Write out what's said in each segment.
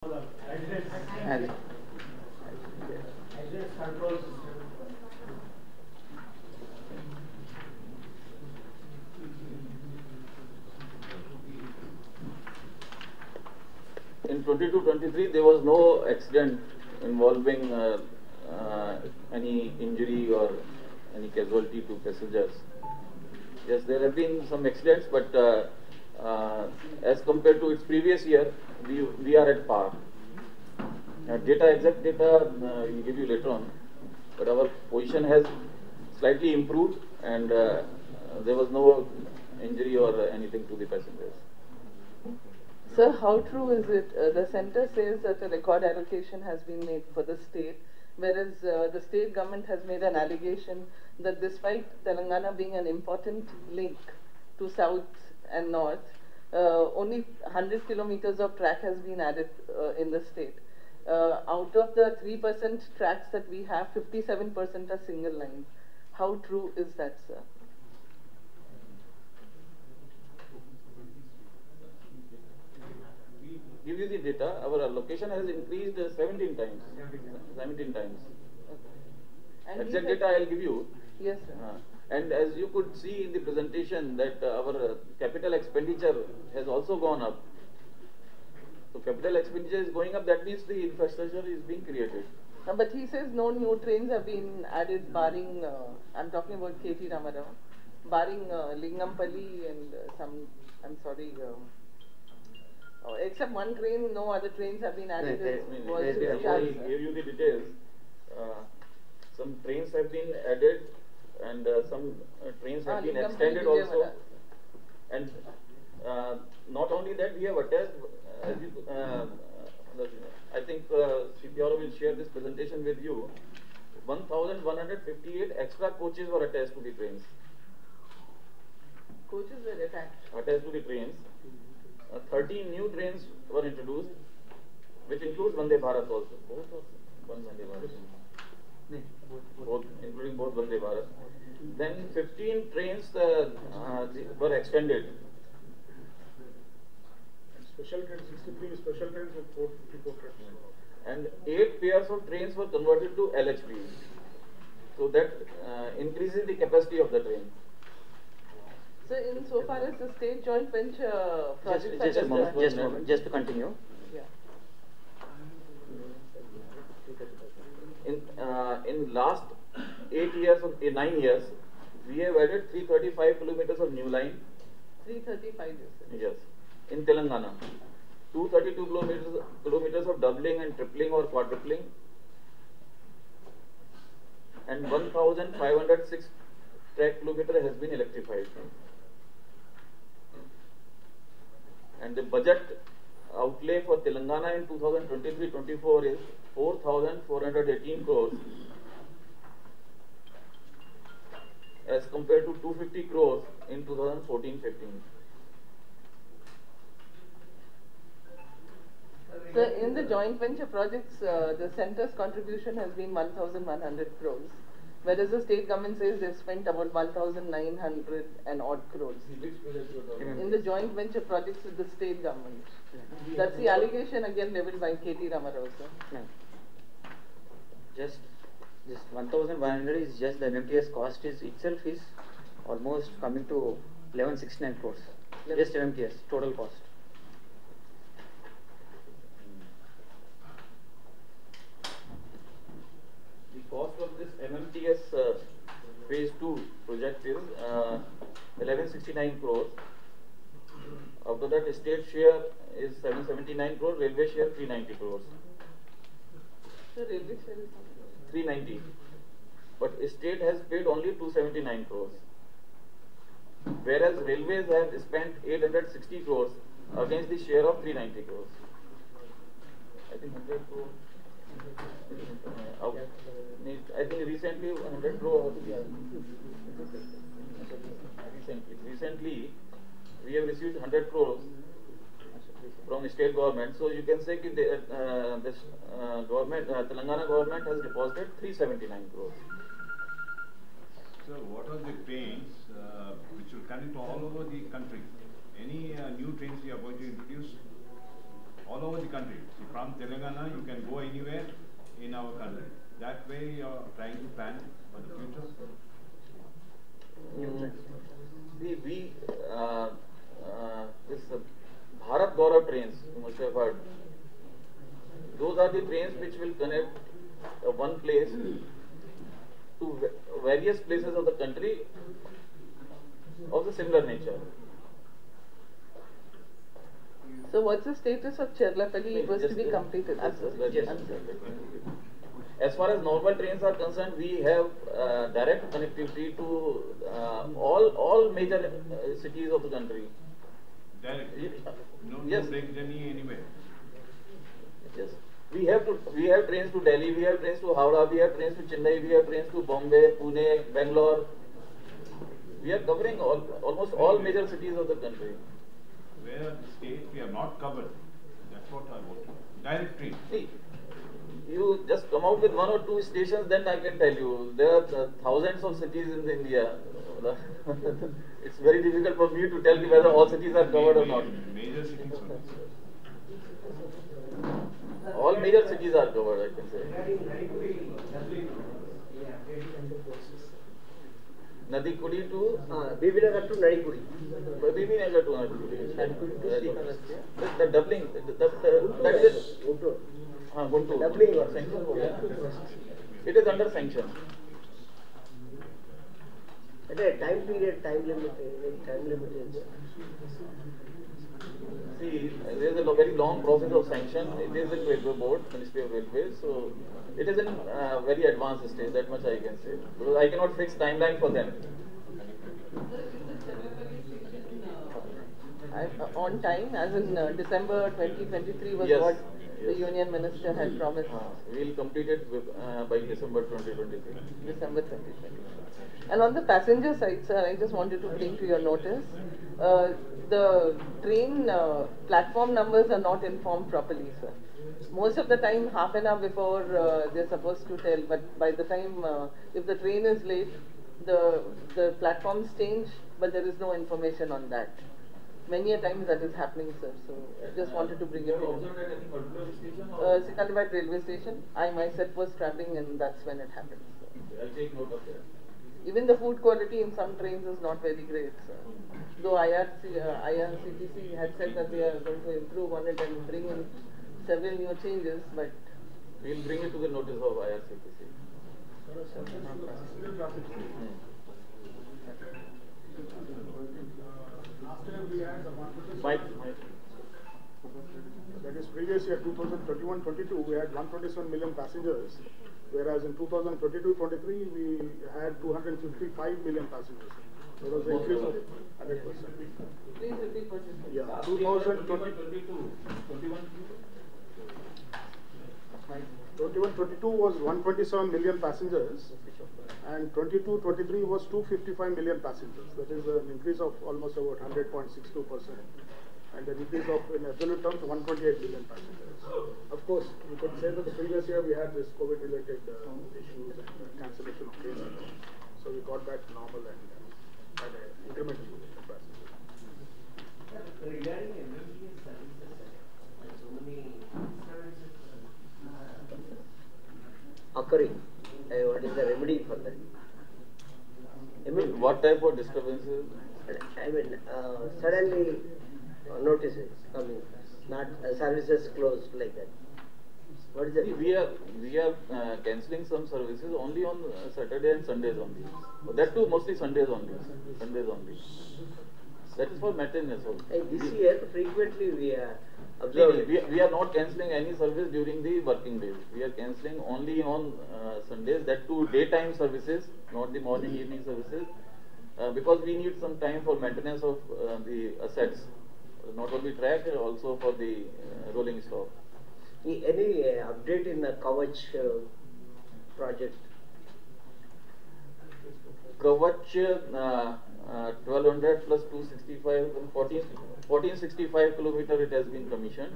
And in 22-23 there was no accident involving any injury or any casualty to passengers. Yes, there have been some accidents, but as compared to its previous year, we are at par. Exact data we'll give you later on, but our position has slightly improved, and there was no injury or anything to the passengers. Sir, how true is it? The center says that a record allocation has been made for the state, whereas the state government has made an allegation that despite Telangana being an important link to south and north, only 100 kilometers of track has been added in the state. Out of the 3% tracks that we have, 57% are single lines. How true is that, sir? Give you the data, our allocation has increased 17 times. 17 times. Okay. Exact data I'll give you. Yes, sir. And as you could see in the presentation that our capital expenditure has also gone up. So capital expenditure is going up, that means the infrastructure is being created. But he says no new trains have been added barring, I'm talking about KT Ramarao, barring Lingampalli and except one train, no other trains have been added. I gave you the details. Some trains have been added and some trains have been extended also. And not only that, we have attached, I think CPRO will share this presentation with you. 1,158 extra coaches were attached to the trains. Coaches were attached? Attached to the trains. 13 new trains were introduced, which includes Vande Bharat also. One Vande Bharat. Both, including both Vande Bharat. Then 15 trains were extended. Special trains, 63 special trains with 454 trains. And 8 pairs of trains were converted to LHP. So that increases the capacity of the train. So in so far as the state joint venture project... Just a moment, just to continue. Yeah. In last 8 years or 9 years, we have added 335 kilometers of new line. 335 years. Yes. In Telangana, 232 kilometers of doubling and tripling or quadrupling, and 1,506 track kilometer has been electrified. And the budget outlay for Telangana in 2023-24 is 4,418 crores as compared to 250 crores in 2014-15. So in the joint venture projects, the centre's contribution has been 1,100 crores, whereas the state government says they've spent about 1,900 and odd crores. In the joint venture projects with the state government. That's the allegation again leveled by KT Ramarao, sir. No. Just 1,100 is just the MMTS cost itself is almost coming to 1169 crores. Just MMTS total cost. Cost of this MMTS phase 2 project is 1169 crores. After that, state share is 779 crores, railway share 390 crores. So railway share is 390. But state has paid only 279 crores. Whereas railways have spent 860 crores against the share of 390 crores. I think 100 crores. I think recently 100 crore. Recently, we have received 100 crores from the state government. So you can say that this government, Telangana government, has deposited 379 crores. So, what are the trains which will connect all over the country? Any new trains you are going to introduce? all over the country. So from Telangana, you can go anywhere in our country. That way, you are trying to plan for the future. This Bharat Gaurav trains, you must have heard. Those are the trains which will connect one place to various places of the country of the similar nature. So what's the status of Cherlapalli? It was to be completed. As far as normal trains are concerned, we have direct connectivity to all major cities of the country. Direct? No Yes. break journey anywhere? Yes. We have trains to Delhi, we have trains to Howrah, we have trains to Chennai, we have trains to Bombay, Pune, Bangalore. We are covering almost all major cities of the country. Where are the states we have not covered? That's what I want to know. Direct train. See, you just come out with one or two stations, then I can tell you. There are thousands of cities in India. It's very difficult for me to tell you whether all cities are covered or not. Major cities only. All major cities are covered, I can say. Nadikudi to Bibinagar to Narikudi. Bibinagar to Nadikudi. The doubling, that is Guntur. Guntur. Doubling was It is under sanction. At a time period, time limit is. See, there is a very long process of sanction. It is in Railway Board, Ministry of Railways, so it is in very advanced stage, that much I can say. Because I cannot fix timeline for them. On time, as in December 2023 was Yes, what the yes. Union Minister had promised. We will complete it by December 2023. December 2023. And on the passenger side, sir, I just wanted to bring to your notice, the train platform numbers are not informed properly, sir. Most of the time, half an hour before they're supposed to tell, but by the time, if the train is late, the platforms change, but there is no information on that. Many a times that is happening, sir. So I just wanted to bring it to you. Secunderabad railway station. I myself was traveling, and that's when it happened. So. I'll take note of that. Even the food quality in some trains is not very great, sir. Though IRCTC had said that they are going to improve on it and bring in several new changes, but We will bring it to the notice of IRCTC. Last year we had the 127. Mike. That is previous year 2021-22 we had 127 million passengers, whereas in 2022-23 we had 255 million passengers. There was an increase of 100%. please repeat what you said. Yeah, 21-22 was 127 million passengers, and 22-23 was 255 million passengers. That is an increase of almost about 100.62%, and an increase of, in absolute terms, 128 million passengers. Of course, you could say that the previous year we had this COVID-related issues and cancellation of trains, so we got back to normal and had an incremental capacity. Regarding emergency services, so many services occurring. What is the remedy for that? What type of disturbances? I mean, suddenly notices coming, not services closed like that. What is that? We are cancelling some services only on Saturday and Sundays only. That too mostly Sundays only. That is for maintenance only. This year, frequently we are observing. We are not cancelling any service during the working days. We are cancelling only on Sundays. That too daytime services, not the morning evening services, because we need some time for maintenance of the assets, not only track, also for the rolling stock. Any update in the Kavach project? Kavach 1200 plus 265, 1465 kilometer it has been commissioned,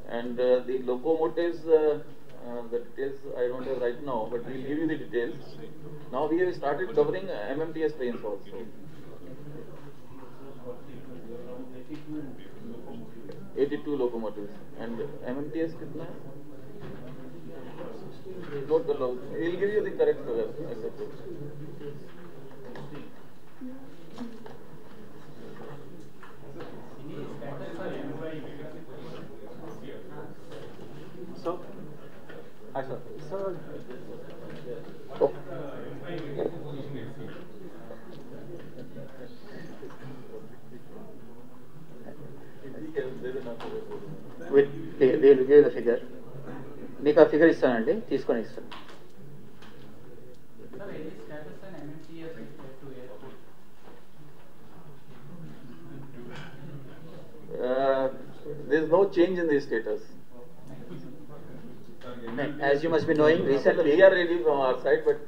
and the locomotives, the details I don't have right now, but we'll give you the details. Now we have started covering MMTS trains also. 82 locomotives. And MMTS कितना है? Note कर लो. We'll give you the correct figure. Exactly. So, hi sir. Sir, Oh. We'll give the figure. మీకు ఆ figure ఇస్తానండి, తీసుకొని ఇస్తాను. There is no change in the status. As you must be knowing, recently We are ready from our side, but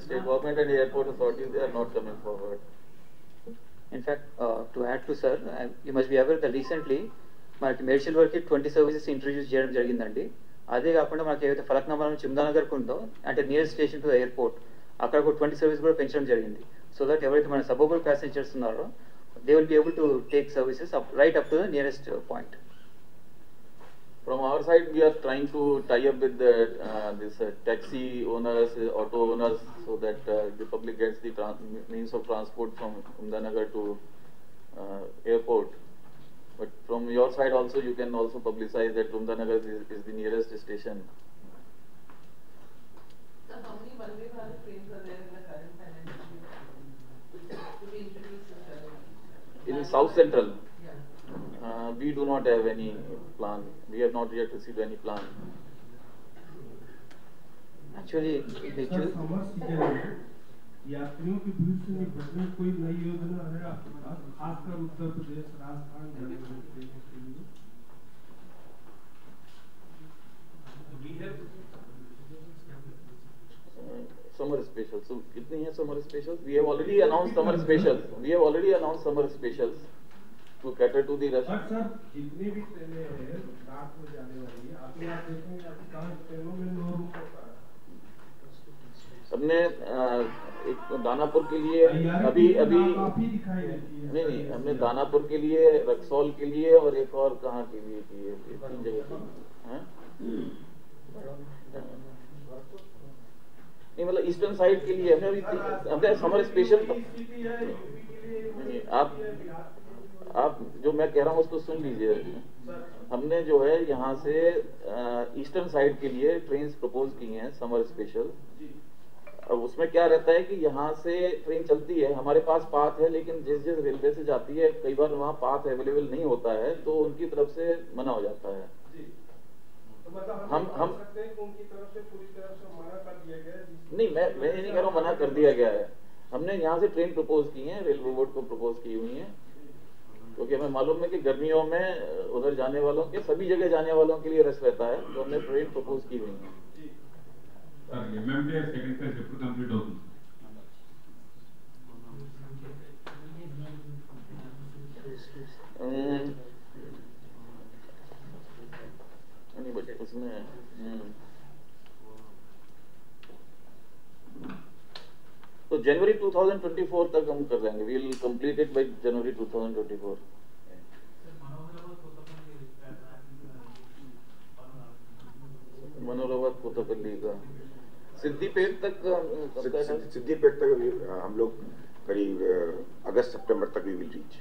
state government and airport authorities, they are not coming forward. In fact, to add to sir, you must be aware that recently మనకి మేడ్చల్ వరకు 20 services introduce చేయడం జరిగిందండి. అదే కాకుండా మనకి ఏదైతే ఫలక్నామా నుంచి ఉమ్దానగర్కు ఉందో, అంటే నియరెస్ట్ స్టేషన్ టు ఎయిర్పోర్ట్, అక్కడ ఒక 20 సర్వీస్ కూడా పెంచడం జరిగింది. సో దట్ ఎవరైతే మన సబర్బల్ ప్యాసింజర్స్ ఉన్నారో they will be able to take services right up to the nearest point. From our side, we are trying to tie up with the taxi owners, auto owners, so that the public gets the means of transport from Umdanagar to airport. But from your side also, you can also publicize that Umdanagar is the nearest station. So how many Vande Bharat trains are there in the current financial year to be introduced in Telangana? In South Central, Yeah. we do not have any plan. We have not yet received any plan. Actually, they sir, summer season में यात्रियों के भविष्य में बचने कोई नई योजना है आपके पास, खासकर उत्तर प्रदेश, राजस्थान जाने वाले ट्रेनों के लिए? Summer special. So, कितनी है summer specials? We have already announced summer specials. We have already announced summer specials to cater to the rush. और सर, जितनी भी ट्रेनें हैं रात में जाने वाली है, आप देखेंगे अधिकांश ट्रेनों में नो रूम होता है. हमने एक दानापुर के लिए अभी काफी दिखाई देती है. नहीं, हमने दानापुर के लिए, रक्सौल के लिए और एक और कहाँ के लिए की है, 3 जगह की. नहीं, मतलब ईस्टर्न साइड के लिए हमने समर स्पेशल. नहीं, आप जो मैं कह रहा हूँ उसको सुन लीजिए. हमने जो है यहाँ से ईस्टर्न साइड के लिए ट्रेन प्रपोज की हैं समर स्पेशल. अब उसमें क्या रहता है कि यहाँ से ट्रेन चलती है, हमारे पास पाथ है, लेकिन जिस रेलवे से जाती है कई बार वहाँ पाथ अवेलेबल नहीं होता है, तो उनकी तरफ से मना हो जाता है. तो मतलब हम सकते हैं कि उनकी तरफ से पूरी तरह से मना कर दिया गया है? नहीं, मैं ये नहीं कह रहा हूँ मना कर दिया गया है. हमने यहाँ से ट्रेन प्रपोज की है, रेलवे बोर्ड को प्रपोज की हुई है, क्योंकि हमें मालूम है कि गर्मियों में उधर जाने वालों के, सभी जगह जाने वालों के लिए रश रहता है, तो हमने ट्रेन प्रपोज की हुई है. MMTS second phase ఎప్పుడు కంప్లీట్ అవుతుంది? नहीं बट उसमें तो जनवरी 2024 तक हम कर देंगे. We will complete it by January 2024. Manoharabad Kothapalli का सिद्दीपेट तक सिद्दीपेट तक हम लोग करीब अगस्त सितंबर तक we will reach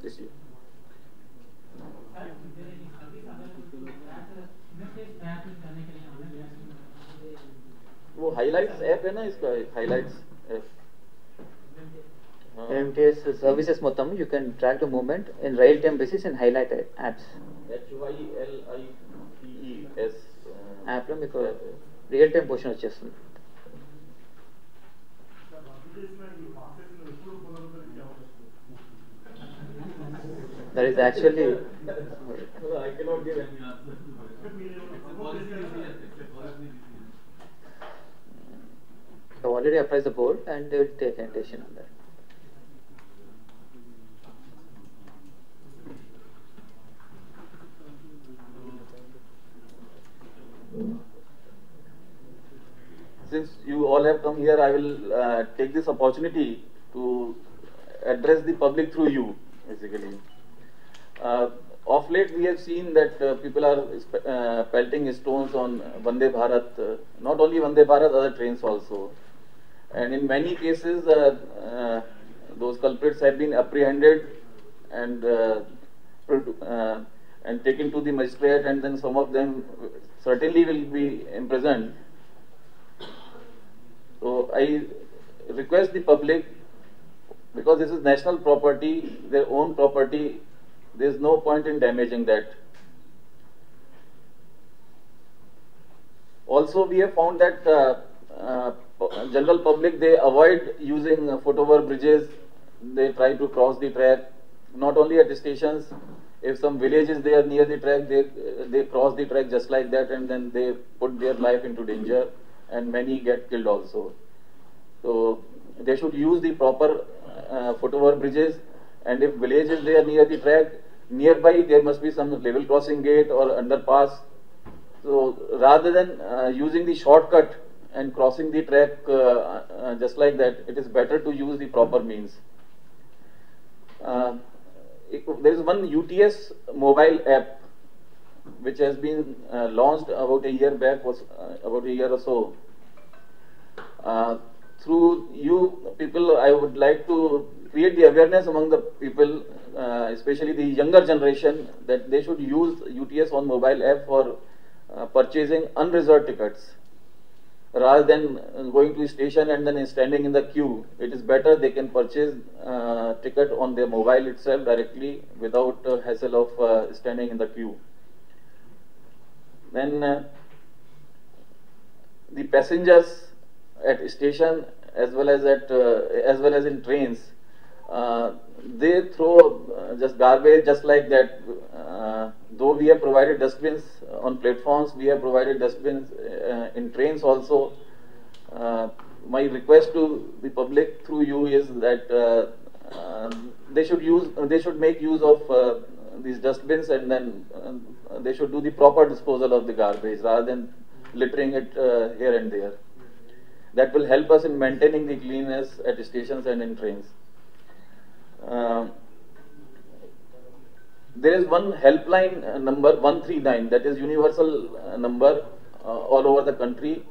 this year. वो हाइलाइट्स ऐप है ना, इसका हाइलाइट्स ऐप. MMTS services మొత్తం you can track the movement in real time basis in highlight apps. HYLITES app లో మీకు రియల్ టైం పొజిషన్ వచ్చేస్తుంది. That is actually I cannot give any answer. I've already applied the board and they will take an decision on that. Since you all have come here, I will take this opportunity to address the public through you, basically. Of late, we have seen that people are pelting stones on Vande Bharat, not only Vande Bharat, other trains also. And in many cases, those culprits have been apprehended and taken to the magistrate, and then some of them certainly will be imprisoned. So I request the public, because this is national property, their own property, there is no point in damaging that. Also, we have found that general public, they avoid using foot-over bridges. They try to cross the track, not only at the stations. If some village is there near the track, they cross the track just like that, and then they put their life into danger, and many get killed also. So they should use the proper foot-over bridges, and if village is there near the track, nearby there must be some level crossing gate or underpass. So rather than using the shortcut and crossing the track just like that, it is better to use the proper means. There is one UTS mobile app which has been launched about a year back, about a year or so. Through you people, I would like to create the awareness among the people, especially the younger generation, that they should use UTS on mobile app for purchasing unreserved tickets. Rather than going to a station and then standing in the queue, it is better they can purchase ticket on their mobile itself directly without hassle of standing in the queue. Then the passengers at station as well as in trains, they throw just garbage just like that. Though we have provided dustbins on platforms, we have provided dustbins in trains also. My request to the public through you is that they should make use of these dustbins, and then they should do the proper disposal of the garbage rather than littering it here and there. That will help us in maintaining the cleanliness at stations and in trains. There is one helpline number 139, that is universal number all over the country.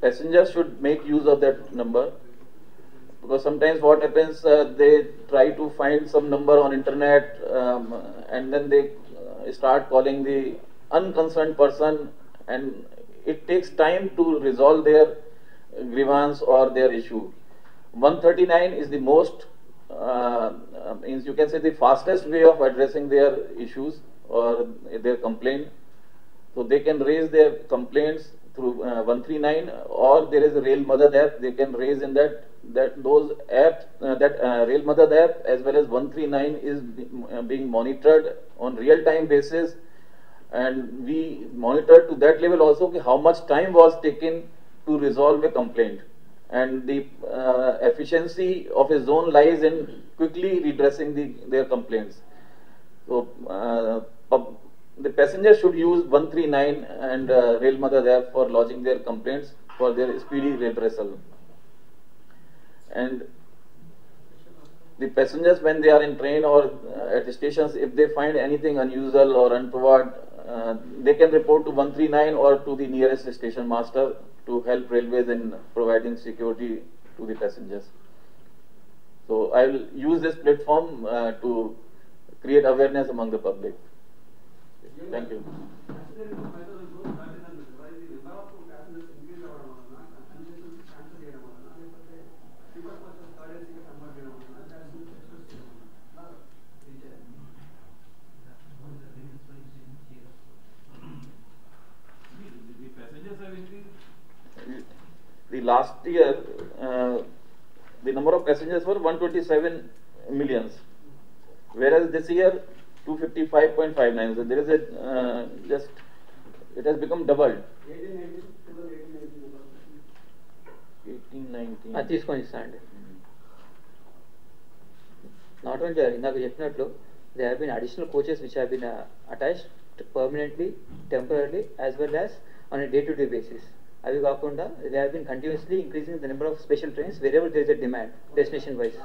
Passengers should make use of that number, because sometimes what happens, they try to find some number on internet and then they start calling the unconcerned person, and it takes time to resolve their grievance or their issue. 139 is the most means you can say the fastest way of addressing their issues or their complaint. So they can raise their complaints through 139, or there is a Rail Madad app. They can raise in that those apps, Rail Madad app as well as 139 is being monitored on real-time basis, and we monitor to that level also how much time was taken to resolve a complaint. And the efficiency of a zone lies in quickly redressing their complaints. So the passengers should use 139 and Rail Madad app for lodging their complaints for their speedy redressal. And the passengers, when they are in train or at stations, if they find anything unusual or untoward, they can report to 139 or to the nearest station master to help railways in providing security to the passengers. So I will use this platform to create awareness among the public. Thank you. The last year, the number of passengers were 127 millions, whereas this year 255.59. So there is a it has become doubled. 18-19. తీసుకొని ఇస్తాండి. Not only ఇందాక చెప్పినట్లు there have been additional coaches which have been attached permanently, temporarily, as well as on a day-to-day basis. అవి కాకుండా they have been continuously increasing the number of special trains wherever there is a demand, destination wise.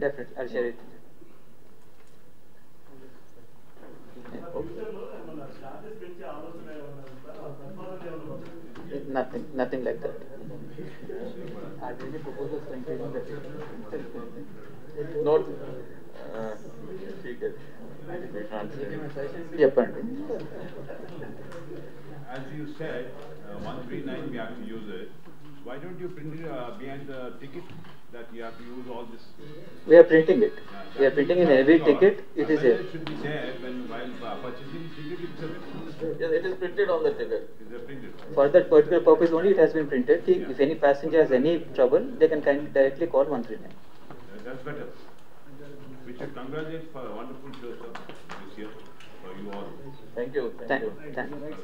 Definitely, I'll share it. Nothing like that. Are there any proposals to increase the Not, ठीक है. We can't say. చెప్పండి. As you said, 139 we have to use it. Why don't you print it behind the ticket that you have to use all this? We are printing it. We are printing in every ticket. It is there. there. It should be there while purchasing ticket itself. Yes, it is printed on the ticket. Is it printed? For that particular purpose only, it has been printed. If any passenger has any trouble, they can directly call 139. That's better. We should congratulate for a wonderful show, sir, this year, for you all. Thank you. Thank you.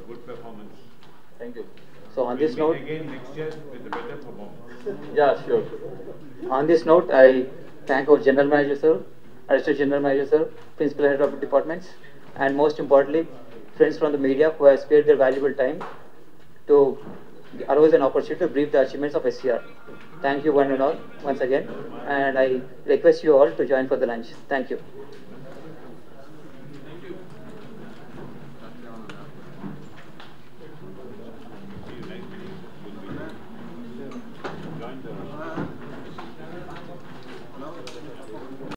Good performance. Thank you. So on this We'll note, meet again next year with a better performance. Yeah, sure. on this note, I thank our General Manager sir, Assistant General Manager sir, Principal Head of Departments, and most importantly, friends from the media who have spared their valuable time to allow us an opportunity to brief the achievements of SCR. Thank you one and all once again, and I request you all to join for the lunch. Thank you.